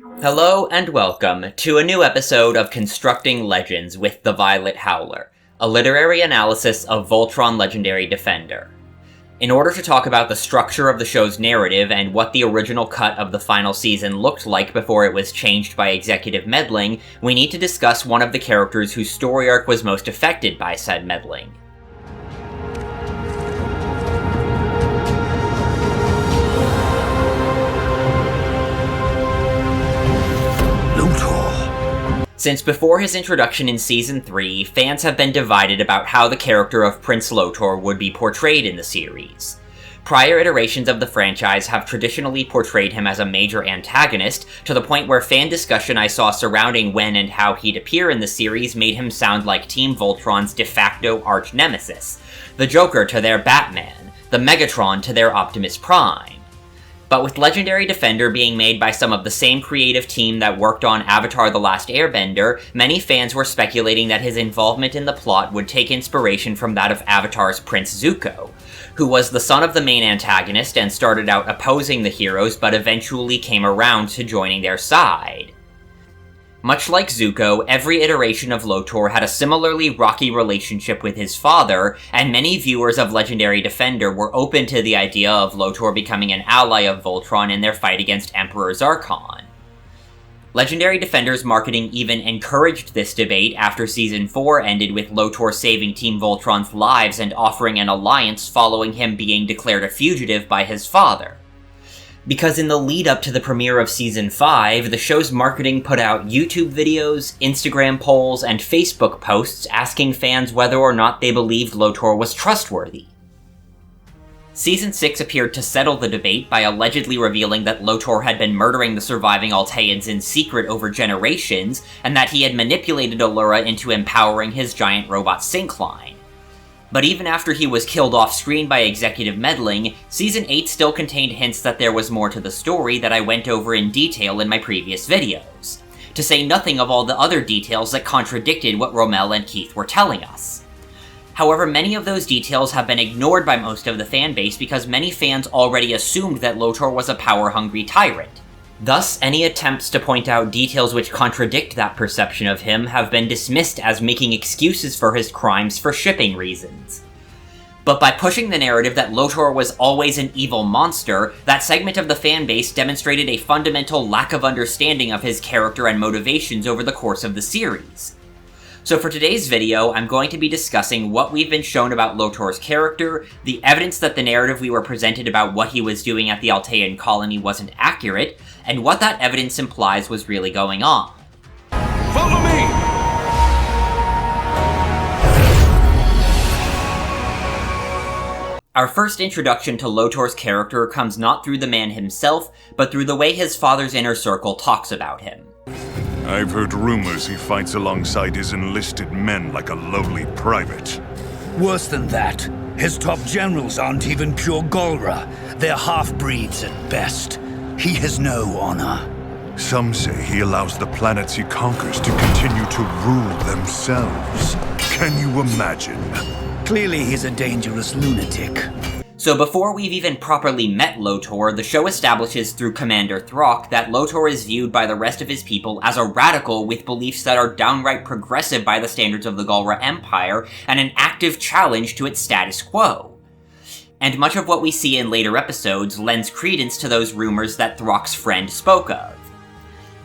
Hello and welcome to a new episode of Constructing Legends with the Violet Howler, a literary analysis of Voltron Legendary Defender. In order to talk about the structure of the show's narrative and what the original cut of the final season looked like before it was changed by executive meddling, we need to discuss one of the characters whose story arc was most affected by said meddling. Since before his introduction in Season 3, fans have been divided about how the character of Prince Lotor would be portrayed in the series. Prior iterations of the franchise have traditionally portrayed him as a major antagonist, to the point where fan discussion I saw surrounding when and how he'd appear in the series made him sound like Team Voltron's de facto arch-nemesis, the Joker to their Batman, the Megatron to their Optimus Prime. But with Legendary Defender being made by some of the same creative team that worked on Avatar: The Last Airbender, many fans were speculating that his involvement in the plot would take inspiration from that of Avatar's Prince Zuko, who was the son of the main antagonist and started out opposing the heroes but eventually came around to joining their side. Much like Zuko, every iteration of Lotor had a similarly rocky relationship with his father, and many viewers of Legendary Defender were open to the idea of Lotor becoming an ally of Voltron in their fight against Emperor Zarkon. Legendary Defender's marketing even encouraged this debate after Season 4 ended with Lotor saving Team Voltron's lives and offering an alliance following him being declared a fugitive by his father. Because in the lead-up to the premiere of Season 5, the show's marketing put out YouTube videos, Instagram polls, and Facebook posts asking fans whether or not they believed Lotor was trustworthy. Season 6 appeared to settle the debate by allegedly revealing that Lotor had been murdering the surviving Alteans in secret over generations, and that he had manipulated Allura into empowering his giant robot Syncline. But even after he was killed off-screen by executive meddling, Season 8 still contained hints that there was more to the story that I went over in detail in my previous videos, to say nothing of all the other details that contradicted what Romell and Keith were telling us. However, many of those details have been ignored by most of the fanbase because many fans already assumed that Lotor was a power-hungry tyrant. Thus, any attempts to point out details which contradict that perception of him have been dismissed as making excuses for his crimes for shipping reasons. But by pushing the narrative that Lotor was always an evil monster, that segment of the fanbase demonstrated a fundamental lack of understanding of his character and motivations over the course of the series. So for today's video, I'm going to be discussing what we've been shown about Lotor's character, the evidence that the narrative we were presented about what he was doing at the Altean colony wasn't accurate, and what that evidence implies was really going on. Follow me! Our first introduction to Lotor's character comes not through the man himself, but through the way his father's inner circle talks about him. I've heard rumors he fights alongside his enlisted men like a lowly private. Worse than that, his top generals aren't even pure Galra. They're half-breeds at best. He has no honor. Some say he allows the planets he conquers to continue to rule themselves. Can you imagine? Clearly he's a dangerous lunatic. So before we've even properly met Lotor, the show establishes through Commander Throck that Lotor is viewed by the rest of his people as a radical with beliefs that are downright progressive by the standards of the Galra Empire, and an active challenge to its status quo. And much of what we see in later episodes lends credence to those rumors that Throck's friend spoke of.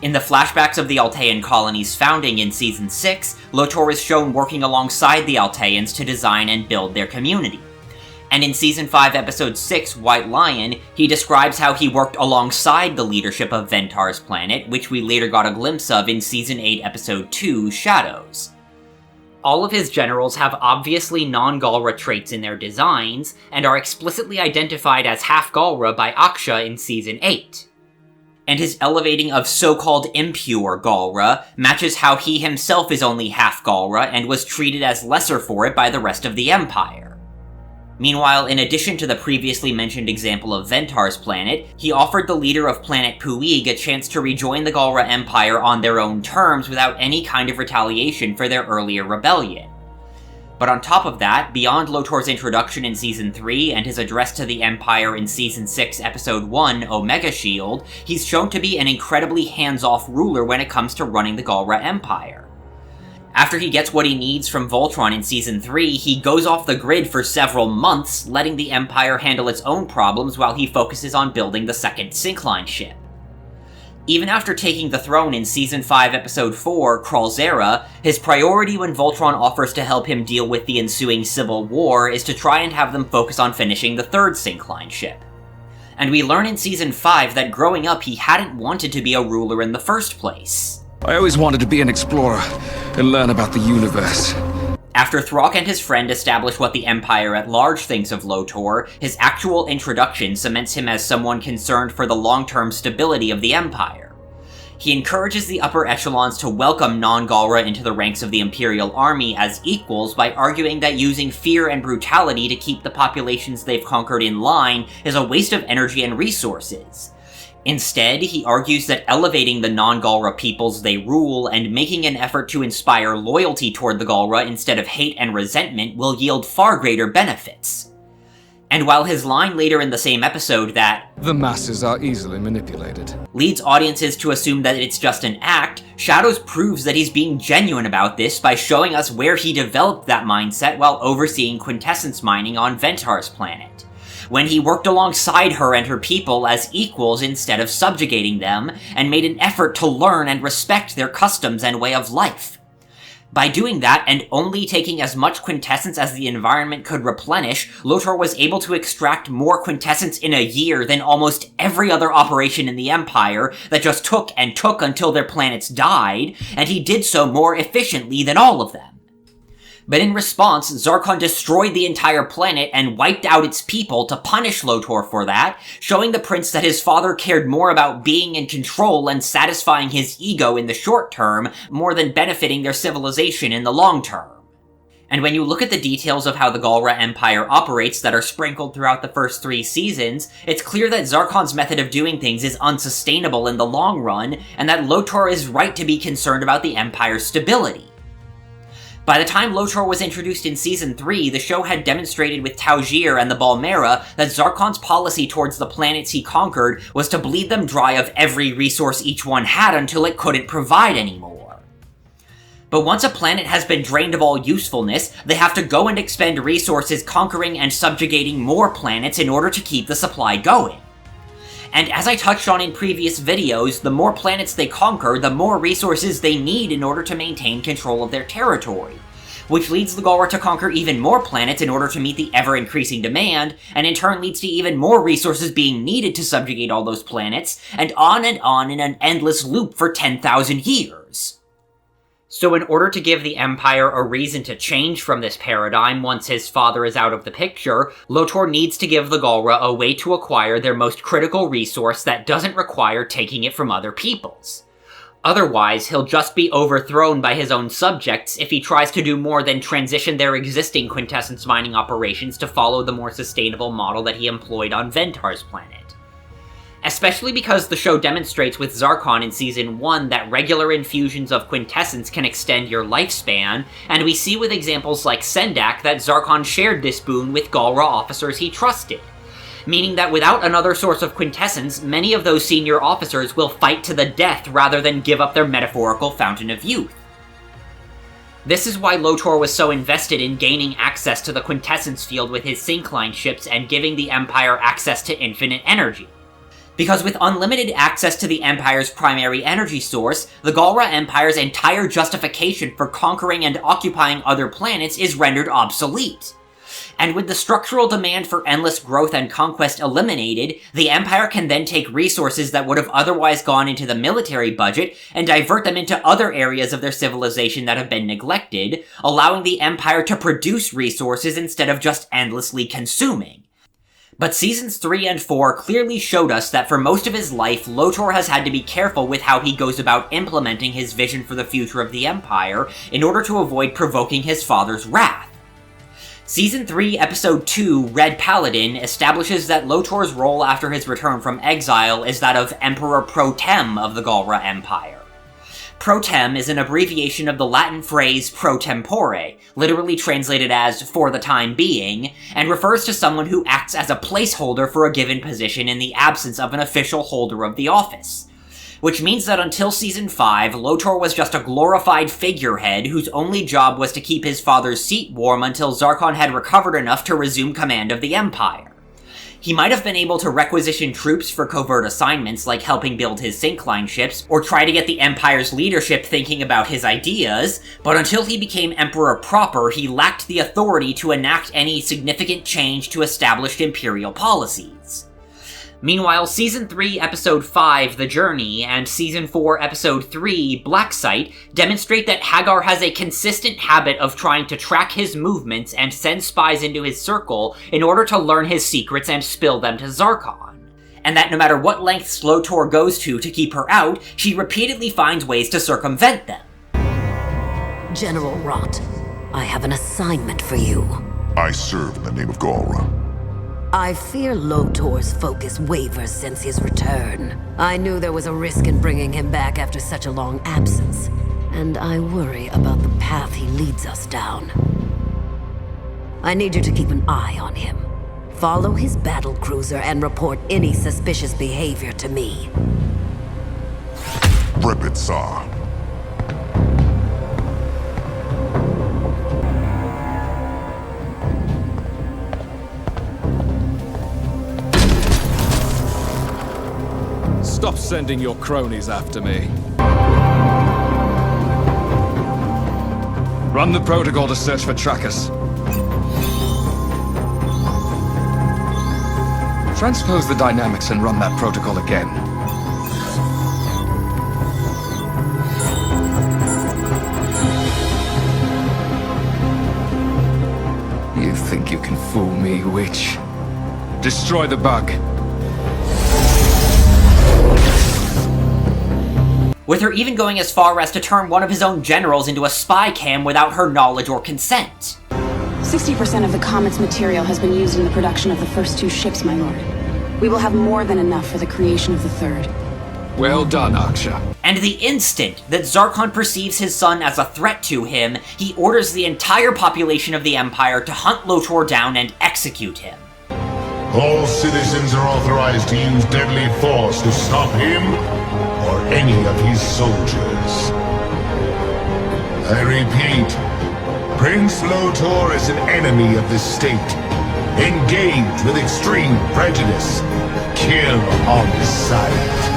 In the flashbacks of the Altean colony's founding in Season 6, Lotor is shown working alongside the Alteans to design and build their community. And in Season 5, Episode 6, White Lion, he describes how he worked alongside the leadership of Ventar's planet, which we later got a glimpse of in Season 8, Episode 2, Shadows. All of his generals have obviously non-Galra traits in their designs, and are explicitly identified as half-Galra by Aksha in Season 8. And his elevating of so-called impure Galra matches how he himself is only half-Galra and was treated as lesser for it by the rest of the Empire. Meanwhile, in addition to the previously mentioned example of Ventar's planet, he offered the leader of planet Puig a chance to rejoin the Galra Empire on their own terms without any kind of retaliation for their earlier rebellion. But on top of that, beyond Lotor's introduction in Season 3 and his address to the Empire in Season 6, Episode 1, Omega Shield, he's shown to be an incredibly hands-off ruler when it comes to running the Galra Empire. After he gets what he needs from Voltron in Season 3, he goes off the grid for several months, letting the Empire handle its own problems while he focuses on building the second Syncline ship. Even after taking the throne in Season 5, Episode 4, Kralzera, his priority when Voltron offers to help him deal with the ensuing civil war is to try and have them focus on finishing the third Syncline ship. And we learn in Season 5 that growing up he hadn't wanted to be a ruler in the first place. I always wanted to be an explorer and learn about the universe. After Throck and his friend establish what the Empire at large thinks of Lotor, his actual introduction cements him as someone concerned for the long-term stability of the Empire. He encourages the upper echelons to welcome non-Galra into the ranks of the Imperial Army as equals by arguing that using fear and brutality to keep the populations they've conquered in line is a waste of energy and resources. Instead, he argues that elevating the non-Galra peoples they rule and making an effort to inspire loyalty toward the Galra instead of hate and resentment will yield far greater benefits. And while his line later in the same episode that the masses are easily manipulated leads audiences to assume that it's just an act, Shadows proves that he's being genuine about this by showing us where he developed that mindset while overseeing quintessence mining on Ventar's planet, when he worked alongside her and her people as equals instead of subjugating them, and made an effort to learn and respect their customs and way of life. By doing that, and only taking as much quintessence as the environment could replenish, Lotor was able to extract more quintessence in a year than almost every other operation in the Empire that just took and took until their planets died, and he did so more efficiently than all of them. But in response, Zarkon destroyed the entire planet and wiped out its people to punish Lotor for that, showing the prince that his father cared more about being in control and satisfying his ego in the short term, more than benefiting their civilization in the long term. And when you look at the details of how the Galra Empire operates that are sprinkled throughout the first 3 seasons, it's clear that Zarkon's method of doing things is unsustainable in the long run, and that Lotor is right to be concerned about the Empire's stability. By the time Lotor was introduced in Season 3, the show had demonstrated with Taujir and the Balmera that Zarkon's policy towards the planets he conquered was to bleed them dry of every resource each one had until it couldn't provide anymore. But once a planet has been drained of all usefulness, they have to go and expend resources conquering and subjugating more planets in order to keep the supply going. And as I touched on in previous videos, the more planets they conquer, the more resources they need in order to maintain control of their territory, which leads the Galra to conquer even more planets in order to meet the ever-increasing demand, and in turn leads to even more resources being needed to subjugate all those planets, and on in an endless loop for 10,000 years. So in order to give the Empire a reason to change from this paradigm once his father is out of the picture, Lotor needs to give the Galra a way to acquire their most critical resource that doesn't require taking it from other peoples. Otherwise, he'll just be overthrown by his own subjects if he tries to do more than transition their existing quintessence mining operations to follow the more sustainable model that he employed on Ventar's planet. Especially because the show demonstrates with Zarkon in Season 1 that regular infusions of quintessence can extend your lifespan, and we see with examples like Sendak that Zarkon shared this boon with Galra officers he trusted, meaning that without another source of quintessence, many of those senior officers will fight to the death rather than give up their metaphorical fountain of youth. This is why Lotor was so invested in gaining access to the quintessence field with his Syncline ships and giving the Empire access to infinite energy. Because with unlimited access to the Empire's primary energy source, the Galra Empire's entire justification for conquering and occupying other planets is rendered obsolete. And with the structural demand for endless growth and conquest eliminated, the Empire can then take resources that would have otherwise gone into the military budget and divert them into other areas of their civilization that have been neglected, allowing the Empire to produce resources instead of just endlessly consuming. But Seasons 3 and 4 clearly showed us that for most of his life, Lotor has had to be careful with how he goes about implementing his vision for the future of the Empire in order to avoid provoking his father's wrath. Season 3, Episode 2, Red Paladin, establishes that Lotor's role after his return from exile is that of Emperor Pro Tem of the Galra Empire. Pro tem is an abbreviation of the Latin phrase pro tempore, literally translated as for the time being, and refers to someone who acts as a placeholder for a given position in the absence of an official holder of the office. Which means that until Season 5, Lotor was just a glorified figurehead whose only job was to keep his father's seat warm until Zarkon had recovered enough to resume command of the Empire. He might have been able to requisition troops for covert assignments like helping build his syncline ships, or try to get the Empire's leadership thinking about his ideas, but until he became Emperor proper, he lacked the authority to enact any significant change to established Imperial policies. Meanwhile, Season 3, Episode 5, The Journey, and Season 4, Episode 3, Blacksite, demonstrate that Hagar has a consistent habit of trying to track his movements and send spies into his circle in order to learn his secrets and spill them to Zarkon. And that no matter what lengths Lotor goes to keep her out, she repeatedly finds ways to circumvent them. General Rott, I have an assignment for you. I serve in the name of Galra. I fear Lotor's focus wavers since his return. I knew there was a risk in bringing him back after such a long absence, and I worry about the path he leads us down. I need you to keep an eye on him. Follow his battle cruiser and report any suspicious behavior to me. Ripit, Sar. Stop sending your cronies after me. Run the protocol to search for trackers. Transpose the dynamics and run that protocol again. You think you can fool me, witch? Destroy the bug. With her even going as far as to turn one of his own generals into a spy cam without her knowledge or consent. 60% of the Comet's material has been used in the production of the first 2 ships, my lord. We will have more than enough for the creation of the third. Well done, Aksha. And the instant that Zarkon perceives his son as a threat to him, he orders the entire population of the Empire to hunt Lotor down and execute him. All citizens are authorized to use deadly force to stop him or any of his soldiers. I repeat, Prince Lotor is an enemy of the state. Engage with extreme prejudice. Kill on sight.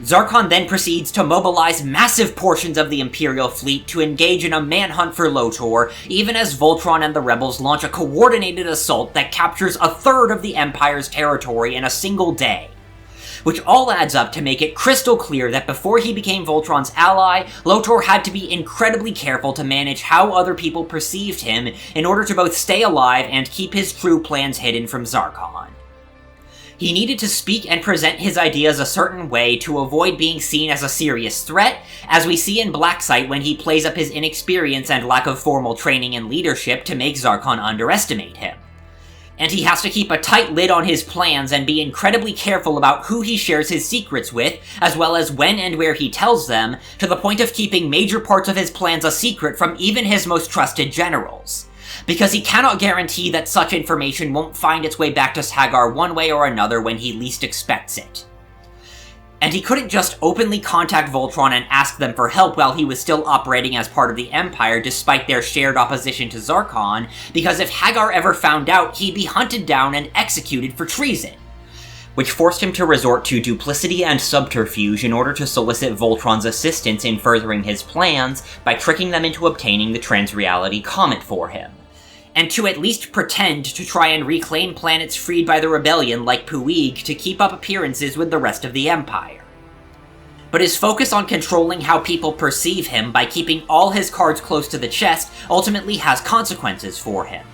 Zarkon then proceeds to mobilize massive portions of the Imperial fleet to engage in a manhunt for Lotor, even as Voltron and the rebels launch a coordinated assault that captures a third of the Empire's territory in a single day. Which all adds up to make it crystal clear that before he became Voltron's ally, Lotor had to be incredibly careful to manage how other people perceived him in order to both stay alive and keep his true plans hidden from Zarkon. He needed to speak and present his ideas a certain way to avoid being seen as a serious threat, as we see in Blacksite when he plays up his inexperience and lack of formal training and leadership to make Zarkon underestimate him. And he has to keep a tight lid on his plans and be incredibly careful about who he shares his secrets with, as well as when and where he tells them, to the point of keeping major parts of his plans a secret from even his most trusted generals. Because he cannot guarantee that such information won't find its way back to Hagar one way or another when he least expects it. And he couldn't just openly contact Voltron and ask them for help while he was still operating as part of the Empire despite their shared opposition to Zarkon, because if Hagar ever found out, he'd be hunted down and executed for treason. Which forced him to resort to duplicity and subterfuge in order to solicit Voltron's assistance in furthering his plans by tricking them into obtaining the Transreality Comet for him. And to at least pretend to try and reclaim planets freed by the rebellion like Puig to keep up appearances with the rest of the Empire. But his focus on controlling how people perceive him by keeping all his cards close to the chest ultimately has consequences for him.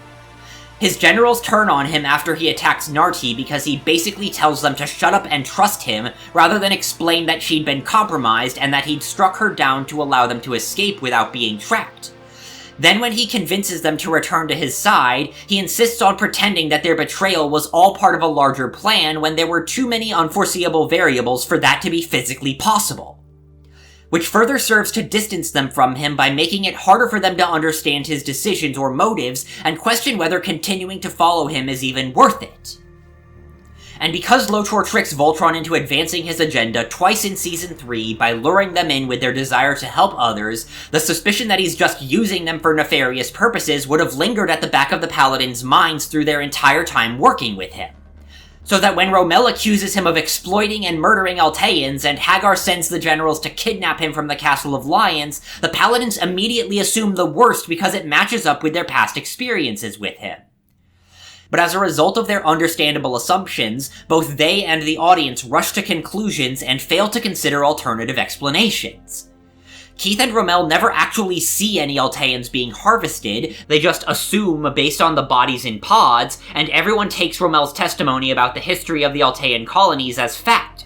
His generals turn on him after he attacks Narti because he basically tells them to shut up and trust him rather than explain that she'd been compromised and that he'd struck her down to allow them to escape without being tracked. Then when he convinces them to return to his side, he insists on pretending that their betrayal was all part of a larger plan when there were too many unforeseeable variables for that to be physically possible. Which further serves to distance them from him by making it harder for them to understand his decisions or motives and question whether continuing to follow him is even worth it. And because Lotor tricks Voltron into advancing his agenda twice in Season 3 by luring them in with their desire to help others, the suspicion that he's just using them for nefarious purposes would have lingered at the back of the Paladins' minds through their entire time working with him. So that when Romel accuses him of exploiting and murdering Alteans, and Hagar sends the generals to kidnap him from the Castle of Lions, the Paladins immediately assume the worst because it matches up with their past experiences with him. But as a result of their understandable assumptions, both they and the audience rush to conclusions and fail to consider alternative explanations. Keith and Romel never actually see any Alteans being harvested, they just assume based on the bodies in pods, and everyone takes Romel's testimony about the history of the Altean colonies as fact.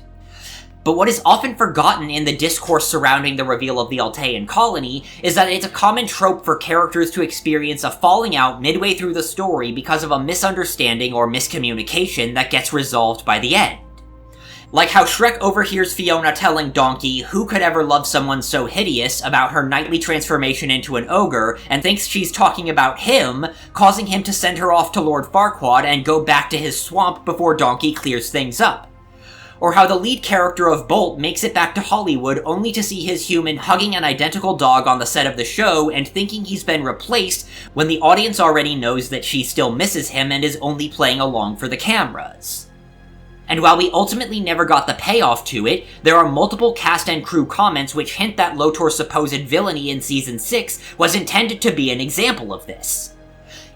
But what is often forgotten in the discourse surrounding the reveal of the Altean colony is that it's a common trope for characters to experience a falling out midway through the story because of a misunderstanding or miscommunication that gets resolved by the end. Like how Shrek overhears Fiona telling Donkey who could ever love someone so hideous about her nightly transformation into an ogre and thinks she's talking about him, causing him to send her off to Lord Farquaad and go back to his swamp before Donkey clears things up. Or how the lead character of Bolt makes it back to Hollywood only to see his human hugging an identical dog on the set of the show and thinking he's been replaced when the audience already knows that she still misses him and is only playing along for the cameras. And while we ultimately never got the payoff to it, there are multiple cast and crew comments which hint that Lotor's supposed villainy in Season 6 was intended to be an example of this.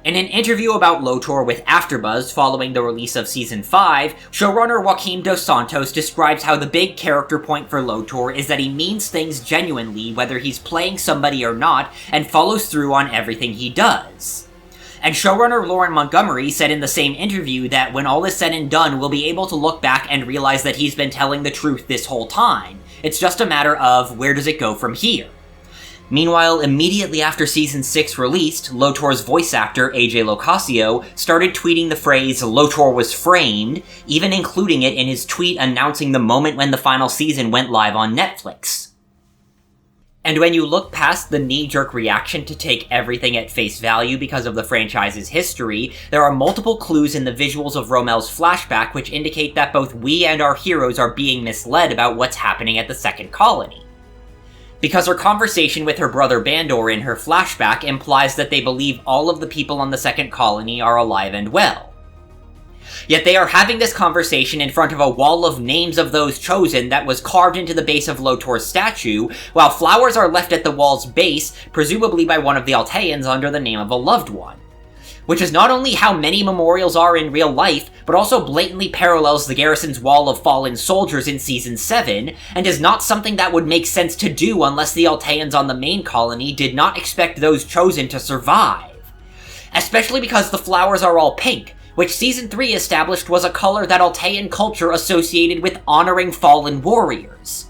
In an interview about Lotor with AfterBuzz following the release of Season 5, showrunner Joaquim Dos Santos describes how the big character point for Lotor is that he means things genuinely whether he's playing somebody or not, and follows through on everything he does. And showrunner Lauren Montgomery said in the same interview that when all is said and done, we'll be able to look back and realize that he's been telling the truth this whole time. It's just a matter of where does it go from here. Meanwhile, immediately after Season 6 released, Lotor's voice actor, AJ Locascio, started tweeting the phrase, "Lotor was framed," even including it in his tweet announcing the moment when the final season went live on Netflix. And when you look past the knee-jerk reaction to take everything at face value because of the franchise's history, there are multiple clues in the visuals of Romel's flashback which indicate that both we and our heroes are being misled about what's happening at the second colony. Because her conversation with her brother Bandor in her flashback implies that they believe all of the people on the second colony are alive and well. Yet they are having this conversation in front of a wall of names of those chosen that was carved into the base of Lotor's statue, while flowers are left at the wall's base, presumably by one of the Alteans under the name of a loved one. Which is not only how many memorials are in real life, but also blatantly parallels the garrison's wall of fallen soldiers in Season 7, and is not something that would make sense to do unless the Alteans on the main colony did not expect those chosen to survive. Especially because the flowers are all pink, which Season 3 established was a color that Altean culture associated with honoring fallen warriors.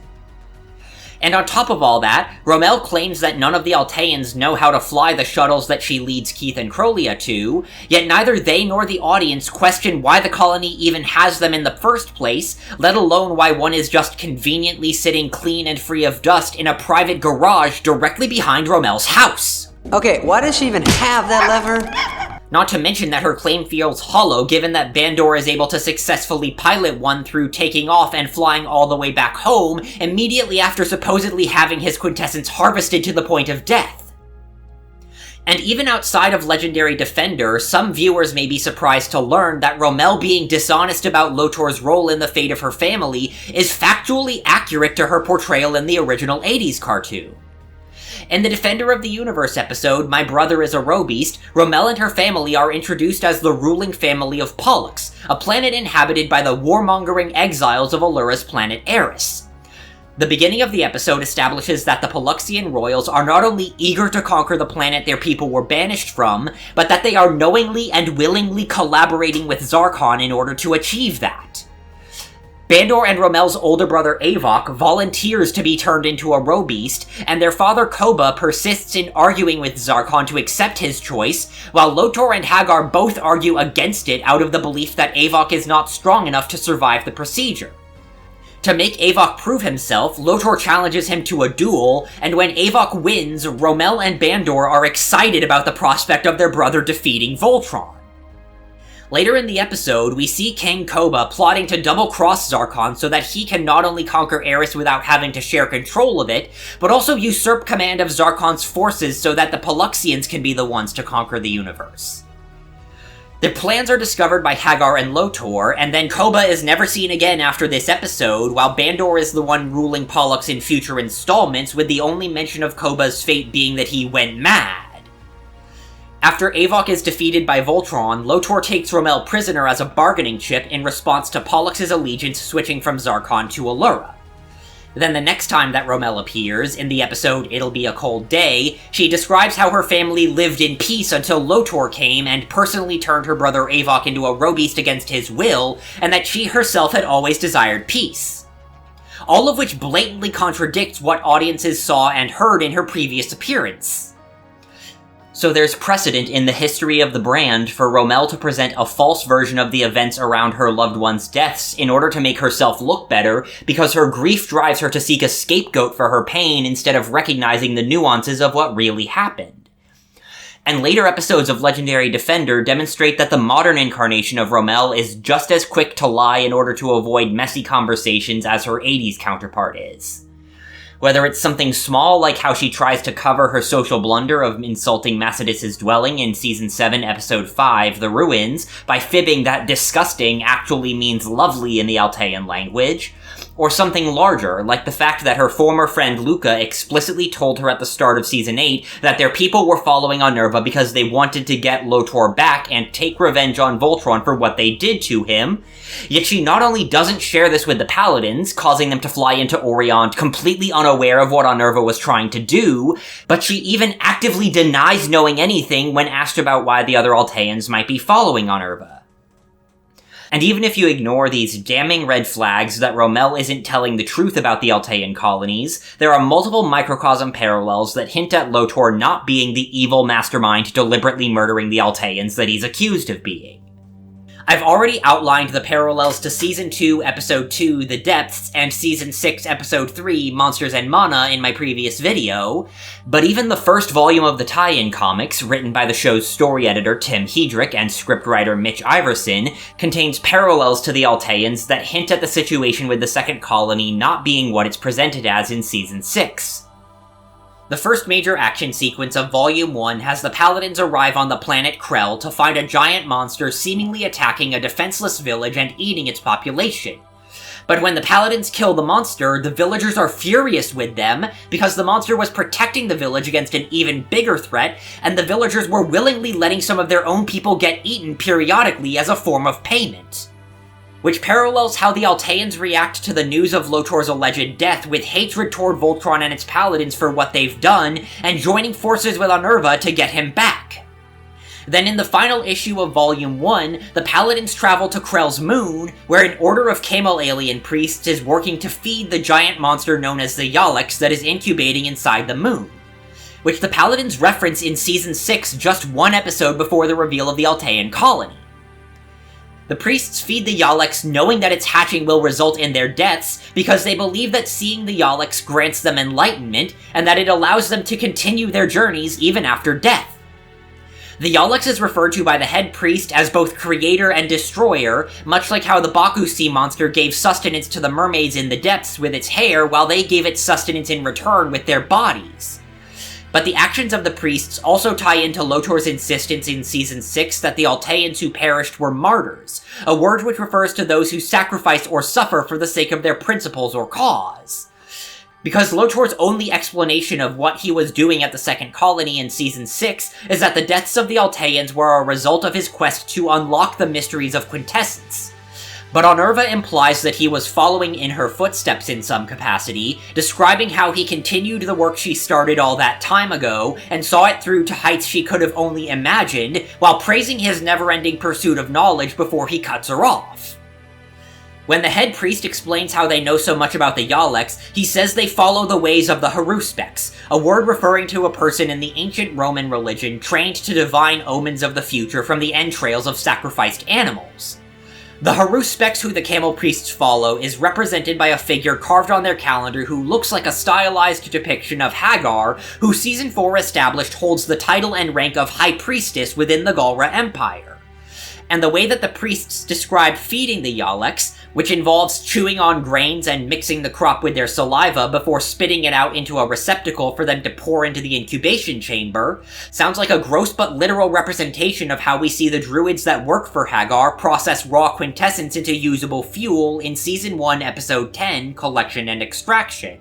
And on top of all that, Romel claims that none of the Alteans know how to fly the shuttles that she leads Keith and Crolea to, yet neither they nor the audience question why the colony even has them in the first place, let alone why one is just conveniently sitting clean and free of dust in a private garage directly behind Romel's house. Okay, why does she even have that lever? Not to mention that her claim feels hollow given that Bandor is able to successfully pilot one through taking off and flying all the way back home immediately after supposedly having his quintessence harvested to the point of death. And even outside of Legendary Defender, some viewers may be surprised to learn that Romel being dishonest about Lotor's role in the fate of her family is factually accurate to her portrayal in the original 80s cartoon. In the Defender of the Universe episode, My Brother is a Robeast, Romel and her family are introduced as the ruling family of Pollux, a planet inhabited by the warmongering exiles of Allura's planet Eris. The beginning of the episode establishes that the Polluxian royals are not only eager to conquer the planet their people were banished from, but that they are knowingly and willingly collaborating with Zarkon in order to achieve that. Bandor and Romel's older brother Avok volunteers to be turned into a Robeast, and their father Koba persists in arguing with Zarkon to accept his choice, while Lotor and Hagar both argue against it out of the belief that Avok is not strong enough to survive the procedure. To make Avok prove himself, Lotor challenges him to a duel, and when Avok wins, Romel and Bandor are excited about the prospect of their brother defeating Voltron. Later in the episode, we see King Koba plotting to double-cross Zarkon so that he can not only conquer Eris without having to share control of it, but also usurp command of Zarkon's forces so that the Paluxians can be the ones to conquer the universe. Their plans are discovered by Hagar and Lotor, and then Koba is never seen again after this episode, while Bandor is the one ruling Pollux in future installments, with the only mention of Koba's fate being that he went mad. After Avok is defeated by Voltron, Lotor takes Romel prisoner as a bargaining chip in response to Pollux's allegiance switching from Zarkon to Allura. Then the next time that Romel appears, in the episode It'll Be a Cold Day, she describes how her family lived in peace until Lotor came and personally turned her brother Avok into a Robeast against his will, and that she herself had always desired peace. All of which blatantly contradicts what audiences saw and heard in her previous appearance. So there's precedent in the history of the brand for Romel to present a false version of the events around her loved ones' deaths in order to make herself look better, because her grief drives her to seek a scapegoat for her pain instead of recognizing the nuances of what really happened. And later episodes of Legendary Defender demonstrate that the modern incarnation of Romel is just as quick to lie in order to avoid messy conversations as her 80s counterpart is. Whether it's something small like how she tries to cover her social blunder of insulting Macedus' dwelling in Season 7, Episode 5, The Ruins, by fibbing that disgusting actually means lovely in the Altean language, or something larger, like the fact that her former friend Luca explicitly told her at the start of Season 8 that their people were following Unnerva because they wanted to get Lotor back and take revenge on Voltron for what they did to him, yet she not only doesn't share this with the Paladins, causing them to fly into Orion completely unaware of what Unnerva was trying to do, but she even actively denies knowing anything when asked about why the other Alteans might be following Unnerva. And even if you ignore these damning red flags that Romel isn't telling the truth about the Altean colonies, there are multiple microcosm parallels that hint at Lotor not being the evil mastermind deliberately murdering the Alteans that he's accused of being. I've already outlined the parallels to Season 2, Episode 2, The Depths, and Season 6, Episode 3, Monsters and Mana in my previous video, but even the first volume of the tie-in comics, written by the show's story editor Tim Hedrick and scriptwriter Mitch Iverson, contains parallels to the Alteans that hint at the situation with the Second Colony not being what it's presented as in Season 6. The first major action sequence of Volume 1 has the Paladins arrive on the planet Krell to find a giant monster seemingly attacking a defenseless village and eating its population. But when the Paladins kill the monster, the villagers are furious with them because the monster was protecting the village against an even bigger threat, and the villagers were willingly letting some of their own people get eaten periodically as a form of payment. Which parallels how the Alteans react to the news of Lotor's alleged death with hatred toward Voltron and its Paladins for what they've done, and joining forces with Unnerva to get him back. Then in the final issue of Volume 1, the Paladins travel to Krell's moon, where an order of Camel alien priests is working to feed the giant monster known as the Yalix that is incubating inside the moon, which the Paladins reference in Season 6 just one episode before the reveal of the Altean colony. The priests feed the Yalix knowing that its hatching will result in their deaths because they believe that seeing the Yalix grants them enlightenment and that it allows them to continue their journeys even after death. The Yalix is referred to by the head priest as both creator and destroyer, much like how the Baku sea monster gave sustenance to the mermaids in the depths with its hair while they gave it sustenance in return with their bodies. But the actions of the priests also tie into Lotor's insistence in Season 6 that the Alteans who perished were martyrs, a word which refers to those who sacrifice or suffer for the sake of their principles or cause. Because Lotor's only explanation of what he was doing at the Second Colony in Season 6 is that the deaths of the Alteans were a result of his quest to unlock the mysteries of quintessence. But Unnerva implies that he was following in her footsteps in some capacity, describing how he continued the work she started all that time ago, and saw it through to heights she could have only imagined, while praising his never-ending pursuit of knowledge before he cuts her off. When the head priest explains how they know so much about the Yaleks, he says they follow the ways of the Haruspecs, a word referring to a person in the ancient Roman religion trained to divine omens of the future from the entrails of sacrificed animals. The Haruspecs who the camel priests follow is represented by a figure carved on their calendar who looks like a stylized depiction of Hagar, who Season 4 established holds the title and rank of High Priestess within the Galra Empire. And the way that the priests describe feeding the Yaleks, which involves chewing on grains and mixing the crop with their saliva before spitting it out into a receptacle for them to pour into the incubation chamber, sounds like a gross but literal representation of how we see the druids that work for Hagar process raw quintessence into usable fuel in Season 1, Episode 10, Collection and Extraction.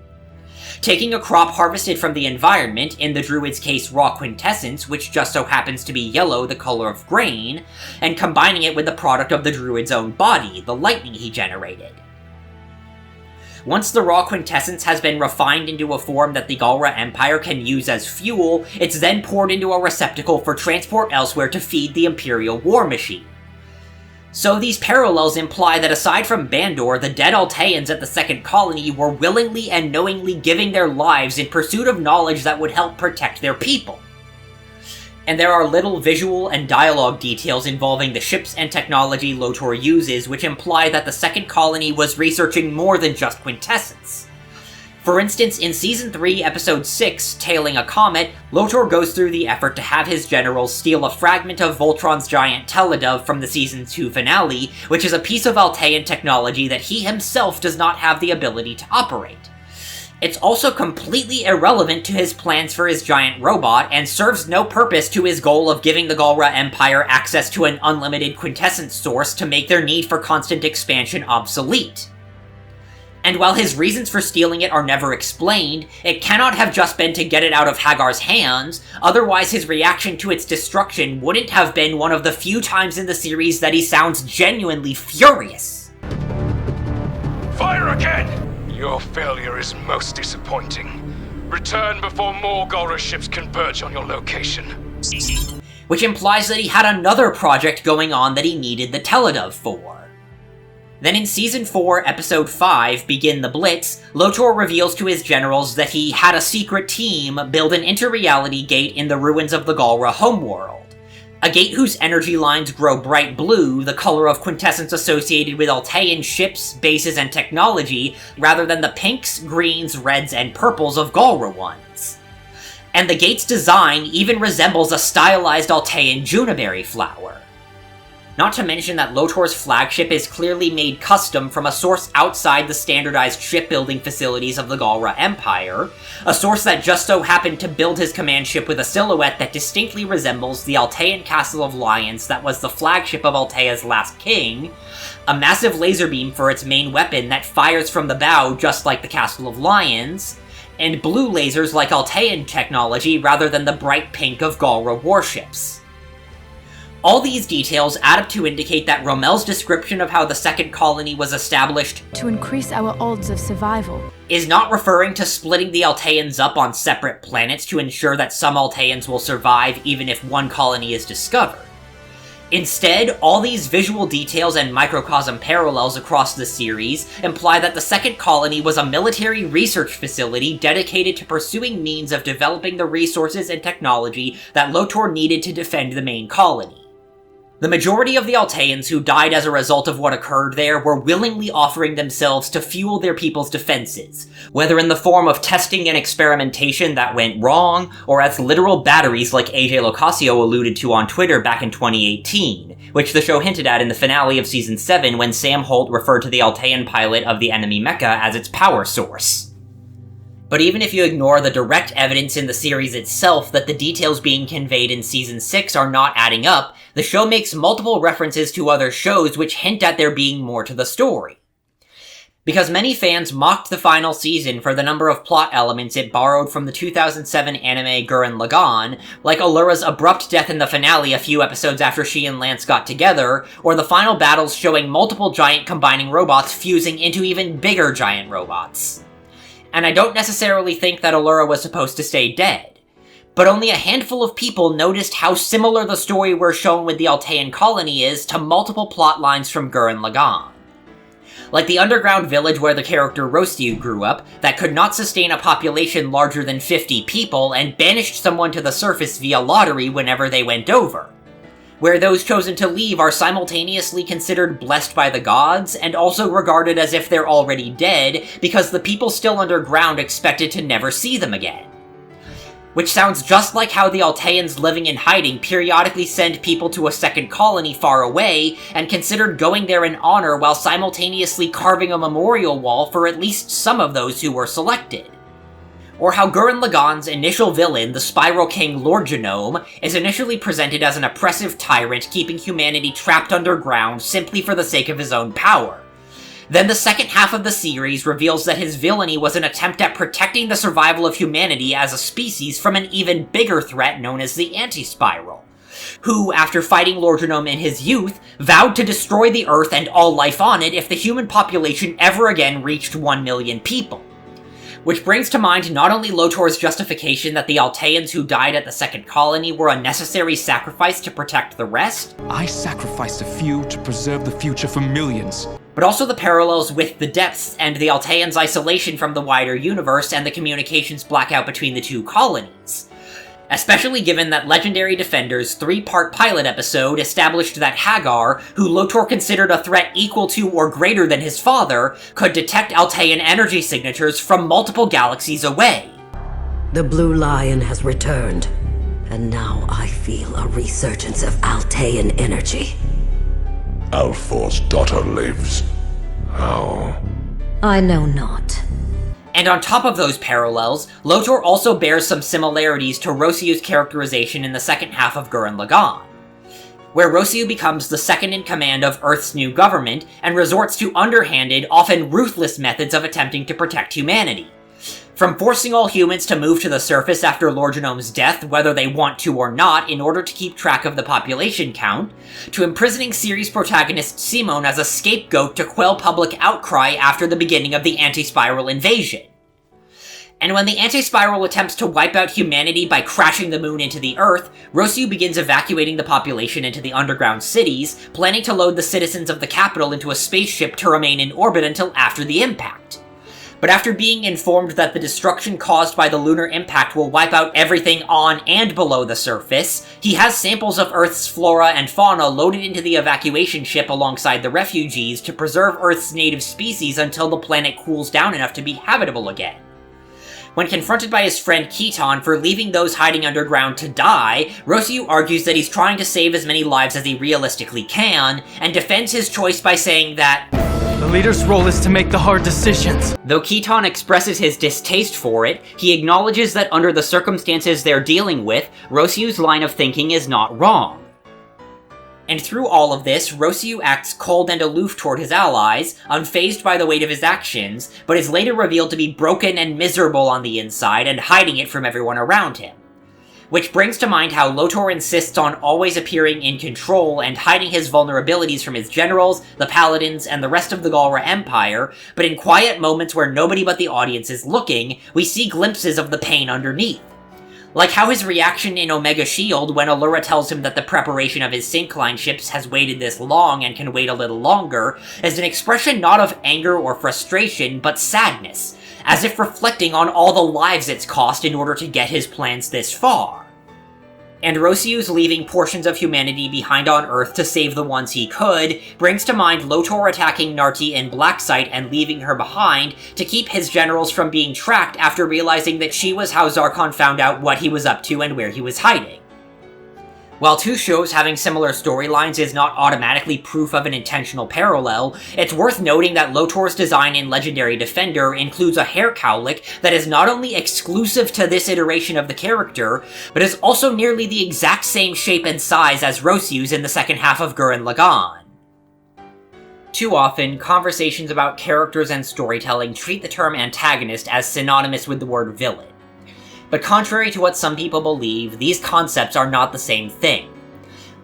Taking a crop harvested from the environment, in the druid's case raw quintessence, which just so happens to be yellow, the color of grain, and combining it with the product of the druid's own body, the lightning he generated. Once the raw quintessence has been refined into a form that the Galra Empire can use as fuel, it's then poured into a receptacle for transport elsewhere to feed the Imperial war machine. So these parallels imply that aside from Bandor, the dead Alteans at the Second Colony were willingly and knowingly giving their lives in pursuit of knowledge that would help protect their people. And there are little visual and dialogue details involving the ships and technology Lotor uses which imply that the Second Colony was researching more than just quintessence. For instance, in Season 3, Episode 6, Tailing a Comet, Lotor goes through the effort to have his generals steal a fragment of Voltron's giant teledove from the Season 2 finale, which is a piece of Altean technology that he himself does not have the ability to operate. It's also completely irrelevant to his plans for his giant robot, and serves no purpose to his goal of giving the Galra Empire access to an unlimited quintessence source to make their need for constant expansion obsolete. And while his reasons for stealing it are never explained, it cannot have just been to get it out of Hagar's hands, otherwise his reaction to its destruction wouldn't have been one of the few times in the series that he sounds genuinely furious. Fire again! Your failure is most disappointing. Return before more Galra ships converge on your location. Which implies that he had another project going on that he needed the teledove for. Then in Season 4, Episode 5, Begin the Blitz, Lotor reveals to his generals that he had a secret team build an inter-reality gate in the ruins of the Galra homeworld. A gate whose energy lines grow bright blue, the color of quintessence associated with Altean ships, bases, and technology, rather than the pinks, greens, reds, and purples of Galra ones. And the gate's design even resembles a stylized Altean juniperberry flower. Not to mention that Lotor's flagship is clearly made custom from a source outside the standardized shipbuilding facilities of the Galra Empire, a source that just so happened to build his command ship with a silhouette that distinctly resembles the Altean Castle of Lions that was the flagship of Altea's last king, a massive laser beam for its main weapon that fires from the bow just like the Castle of Lions, and blue lasers like Altean technology rather than the bright pink of Galra warships. All these details add up to indicate that Romel's description of how the Second Colony was established to increase our odds of survival is not referring to splitting the Alteans up on separate planets to ensure that some Alteans will survive even if one colony is discovered. Instead, all these visual details and microcosm parallels across the series imply that the Second Colony was a military research facility dedicated to pursuing means of developing the resources and technology that Lotor needed to defend the main colony. The majority of the Alteans who died as a result of what occurred there were willingly offering themselves to fuel their people's defenses, whether in the form of testing and experimentation that went wrong, or as literal batteries like AJ Locasio alluded to on Twitter back in 2018, which the show hinted at in the finale of Season 7 when Sam Holt referred to the Altean pilot of the enemy mecha as its power source. But even if you ignore the direct evidence in the series itself that the details being conveyed in Season 6 are not adding up, the show makes multiple references to other shows which hint at there being more to the story. Because many fans mocked the final season for the number of plot elements it borrowed from the 2007 anime Gurren Lagann, like Allura's abrupt death in the finale a few episodes after she and Lance got together, or the final battles showing multiple giant combining robots fusing into even bigger giant robots. And I don't necessarily think that Allura was supposed to stay dead, but only a handful of people noticed how similar the story we're shown with the Altean colony is to multiple plot lines from Gurren Lagann. Like the underground village where the character Rossiu grew up, that could not sustain a population larger than 50 people and banished someone to the surface via lottery whenever they went over. Where those chosen to leave are simultaneously considered blessed by the gods, and also regarded as if they're already dead, because the people still underground expected to never see them again. Which sounds just like how the Alteans living in hiding periodically send people to a second colony far away, and considered going there in honor while simultaneously carving a memorial wall for at least some of those who were selected. Or how Gurren Lagann's initial villain, the Spiral King Lord Genome, is initially presented as an oppressive tyrant keeping humanity trapped underground simply for the sake of his own power. Then the second half of the series reveals that his villainy was an attempt at protecting the survival of humanity as a species from an even bigger threat known as the Anti-Spiral, who, after fighting Lord Genome in his youth, vowed to destroy the Earth and all life on it if the human population ever again reached 1 million people. Which brings to mind not only Lotor's justification that the Alteans who died at the second colony were a necessary sacrifice to protect the rest, I sacrificed a few to preserve the future for millions, but also the parallels with the depths and the Alteans' isolation from the wider universe and the communications blackout between the two colonies. Especially given that Legendary Defender's 3-part pilot episode established that Hagar, who Lotor considered a threat equal to or greater than his father, could detect Altean energy signatures from multiple galaxies away. The Blue Lion has returned, and now I feel a resurgence of Altean energy. Alfor's daughter lives. How? I know not. And on top of those parallels, Lotor also bears some similarities to Rossiu's characterization in the second half of Gurren Lagann, where Rossiu becomes the second in command of Earth's new government and resorts to underhanded, often ruthless methods of attempting to protect humanity. From forcing all humans to move to the surface after Lord Genome's death, whether they want to or not, in order to keep track of the population count, to imprisoning series protagonist Simon as a scapegoat to quell public outcry after the beginning of the Anti-Spiral invasion. And when the Anti-Spiral attempts to wipe out humanity by crashing the moon into the Earth, Rossiu begins evacuating the population into the underground cities, planning to load the citizens of the capital into a spaceship to remain in orbit until after the impact. But after being informed that the destruction caused by the lunar impact will wipe out everything on and below the surface, he has samples of Earth's flora and fauna loaded into the evacuation ship alongside the refugees to preserve Earth's native species until the planet cools down enough to be habitable again. When confronted by his friend Keaton for leaving those hiding underground to die, Rossiu argues that he's trying to save as many lives as he realistically can, and defends his choice by saying that the leader's role is to make the hard decisions. Though Keaton expresses his distaste for it, he acknowledges that under the circumstances they're dealing with, Rossiu's line of thinking is not wrong. And through all of this, Rossiu acts cold and aloof toward his allies, unfazed by the weight of his actions, but is later revealed to be broken and miserable on the inside and hiding it from everyone around him. Which brings to mind how Lotor insists on always appearing in control and hiding his vulnerabilities from his generals, the paladins, and the rest of the Galra Empire, but in quiet moments where nobody but the audience is looking, we see glimpses of the pain underneath. Like how his reaction in Omega Shield when Allura tells him that the preparation of his syncline ships has waited this long and can wait a little longer, is an expression not of anger or frustration, but sadness, as if reflecting on all the lives it's cost in order to get his plans this far. And Rossiu's leaving portions of humanity behind on Earth to save the ones he could brings to mind Lotor attacking Narti in Blacksite and leaving her behind to keep his generals from being tracked after realizing that she was how Zarkon found out what he was up to and where he was hiding. While two shows having similar storylines is not automatically proof of an intentional parallel, it's worth noting that Lotor's design in Legendary Defender includes a hair cowlick that is not only exclusive to this iteration of the character, but is also nearly the exact same shape and size as Rossiu's in the second half of Gurren Lagann. Too often, conversations about characters and storytelling treat the term antagonist as synonymous with the word villain. But contrary to what some people believe, these concepts are not the same thing.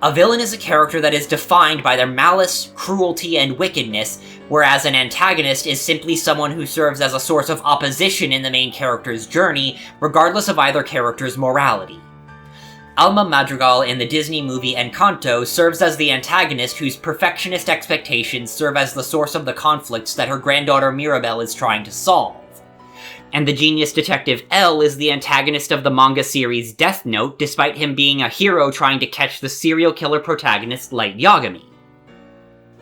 A villain is a character that is defined by their malice, cruelty, and wickedness, whereas an antagonist is simply someone who serves as a source of opposition in the main character's journey, regardless of either character's morality. Alma Madrigal in the Disney movie Encanto serves as the antagonist whose perfectionist expectations serve as the source of the conflicts that her granddaughter Mirabel is trying to solve. And the genius detective L is the antagonist of the manga series Death Note, despite him being a hero trying to catch the serial killer protagonist Light Yagami.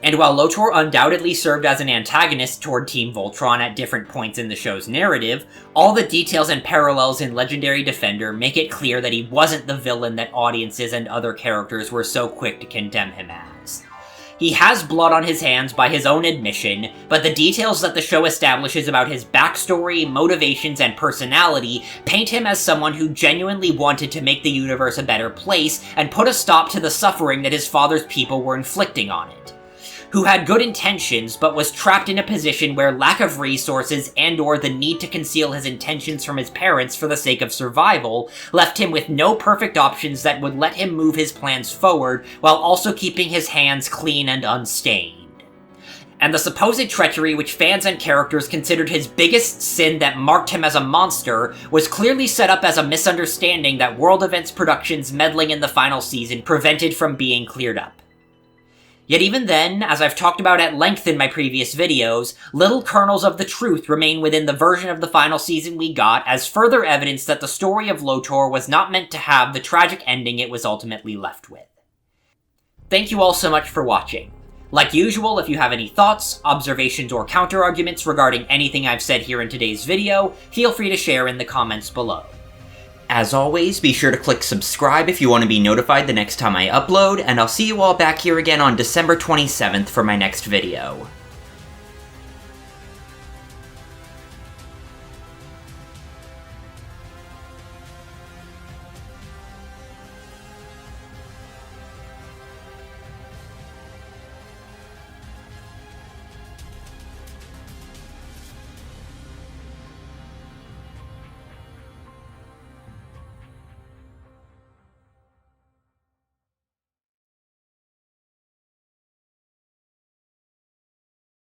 And while Lotor undoubtedly served as an antagonist toward Team Voltron at different points in the show's narrative, all the details and parallels in Legendary Defender make it clear that he wasn't the villain that audiences and other characters were so quick to condemn him as. He has blood on his hands by his own admission, but the details that the show establishes about his backstory, motivations, and personality paint him as someone who genuinely wanted to make the universe a better place and put a stop to the suffering that his father's people were inflicting on it. Who had good intentions, but was trapped in a position where lack of resources and/or the need to conceal his intentions from his parents for the sake of survival left him with no perfect options that would let him move his plans forward while also keeping his hands clean and unstained. And the supposed treachery which fans and characters considered his biggest sin that marked him as a monster was clearly set up as a misunderstanding that World Events Productions meddling in the final season prevented from being cleared up. Yet even then, as I've talked about at length in my previous videos, little kernels of the truth remain within the version of the final season we got as further evidence that the story of Lotor was not meant to have the tragic ending it was ultimately left with. Thank you all so much for watching. Like usual, if you have any thoughts, observations, or counter-arguments regarding anything I've said here in today's video, feel free to share in the comments below. As always, be sure to click subscribe if you want to be notified the next time I upload, and I'll see you all back here again on December 27th for my next video.